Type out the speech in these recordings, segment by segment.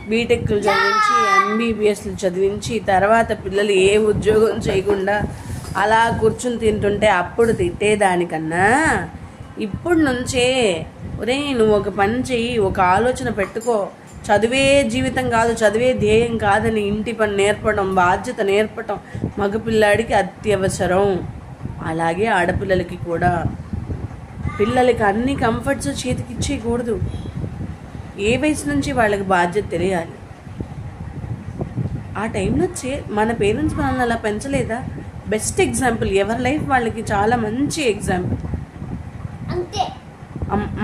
బీటెక్లు చదివించి ఎంబీబీఎస్లు చదివించి తర్వాత పిల్లలు ఏ ఉద్యోగం చేయకుండా అలా కూర్చుని తింటుంటే అప్పుడు తిట్టేదానికన్నా ఇప్పుడు నుంచే ఒరే నువ్వు ఒక పని చెయ్యి, ఒక ఆలోచన పెట్టుకో, చదివే జీవితం కాదు, చదివే ధ్యేయం కాదని ఇంటి పని నేర్పడం, బాధ్యత నేర్పడం మగపిల్లాడికి అత్యవసరం. అలాగే ఆడపిల్లలకి కూడా. పిల్లలకి అన్ని కంఫర్ట్స్ చేతికి ఇచ్చేయకూడదు. ఏ వయసు నుంచి వాళ్ళకి బాధ్యత తెలియాలి. ఆ టైంలో మన పేరెంట్స్ మనల్ని అలా పెంచలేదా? బెస్ట్ ఎగ్జాంపుల్, ఎవరి లైఫ్ వాళ్ళకి చాలా మంచి ఎగ్జాంపుల్.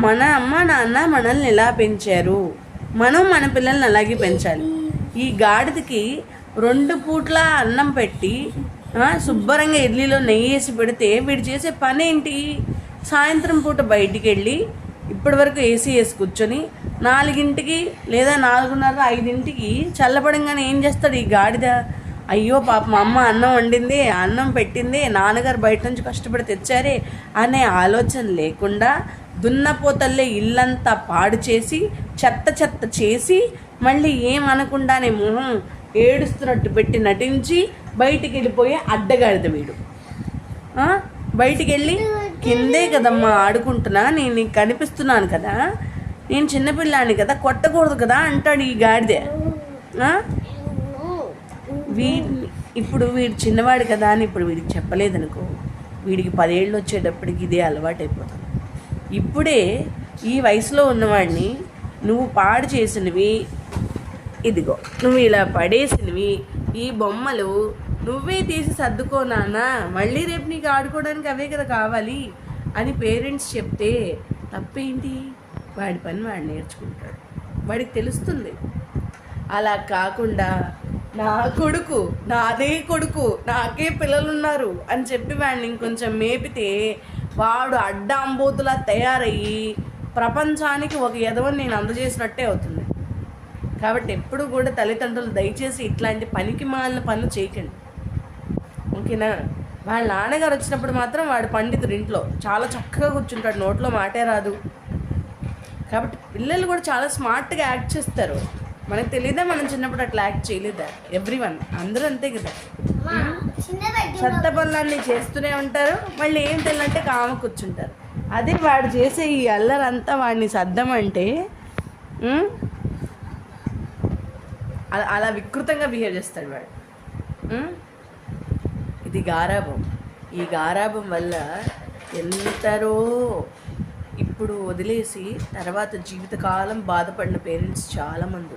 మన అమ్మ నాన్న మనల్ని ఎలా పెంచారు, మనం మన పిల్లల్ని అలాగే పెంచాలి. ఈ గాడిదకి 2 పూట్ల అన్నం పెట్టి శుభ్రంగా ఇడ్లీలో నెయ్యి వేసి పెడితే వీడు చేసే పని ఏంటి? సాయంత్రం పూట బయటికి వెళ్ళి ఇప్పటి వరకు ఏసీ వేసి కూర్చొని 4ంటికి లేదా 4:30, 5ంటికి చల్లబడంగానే ఏం చేస్తాడు ఈ గాడిద? అయ్యో పాప మా అమ్మ అన్నం వండింది, అన్నం పెట్టింది, నాన్నగారు బయట నుంచి కష్టపడి తెచ్చారే అనే ఆలోచన లేకుండా దున్నపోతల్లే ఇల్లంతా పాడు చేసి చెత్త చేసి మళ్ళీ ఏమనకుండానే మొహం ఏడుస్తున్నట్టు పెట్టి నటించి బయటికి వెళ్ళిపోయే అడ్డగాడిద వీడు. బయటికి వెళ్ళి కిందే కదమ్మా ఆడుకుంటున్నా, నేను నీకు కనిపిస్తున్నాను కదా, నేను చిన్నపిల్లాన్ని కదా, కొట్టకూడదు కదా అంటాడు ఈ గాడిదే. ఇప్పుడు వీడు చిన్నవాడు కదా అని ఇప్పుడు వీడికి చెప్పలేదనుకో, వీడికి 10 ఏళ్ళు వచ్చేటప్పటికి ఇదే అలవాటైపోతుంది. ఇప్పుడే ఈ వయసులో ఉన్నవాడిని నువ్వు పాడు చేసినవి ఇదిగో, నువ్వు ఇలా పడేసినవి ఈ బొమ్మలు నువ్వే తీసి సర్దుకో నాన్న, మళ్ళీ రేపు నీకు ఆడుకోవడానికి అవే కదా కావాలి అని పేరెంట్స్ చెప్తే తప్పేంటి? వాడి పని వాడు నేర్చుకుంటాడు, వాడికి తెలుస్తుంది. అలా కాకుండా నా కొడుకు, నాదే కొడుకు, నాకే పిల్లలున్నారు అని చెప్పి వాడిని ఇంకొంచెం మేపితే వాడు అడ్డాంబోతులా తయారయ్యి ప్రపంచానికి ఒక ఎదవని నేను అందజేసినట్టే అవుతుంది. కాబట్టి ఎప్పుడు కూడా తల్లిదండ్రులు దయచేసి ఇట్లాంటి పనికి మాలిన పనులు చేయకండి, ఓకేనా? వాళ్ళ నాన్నగారు వచ్చినప్పుడు మాత్రం వాడు పండితుడు, ఇంట్లో చాలా చక్కగా కూర్చుంటాడు, నోట్లో మాటే రాదు. కాబట్టి పిల్లలు కూడా చాలా స్మార్ట్గా యాక్ట్ చేస్తారు. మనకు తెలియదా మనం చిన్నప్పుడు అట్లా యాక్ట్ చేయలేదా? ఎవ్రీవన్, అందరూ అంతే కదా. చెత్త పనులన్నీ చేస్తూనే ఉంటారు, మళ్ళీ ఏం తెలియనంటే కామ కూర్చుంటారు. అదే వాడు చేసే ఈ అల్లరంతా వాడిని సర్దమంటే అలా వికృతంగా బిహేవ్ చేస్తాడు వాడు. ఇది గారాబం. ఈ గారాబం వల్ల ఎంతరో ఇప్పుడు వదిలేసి తర్వాత జీవితకాలం బాధపడిన పేరెంట్స్ చాలామంది.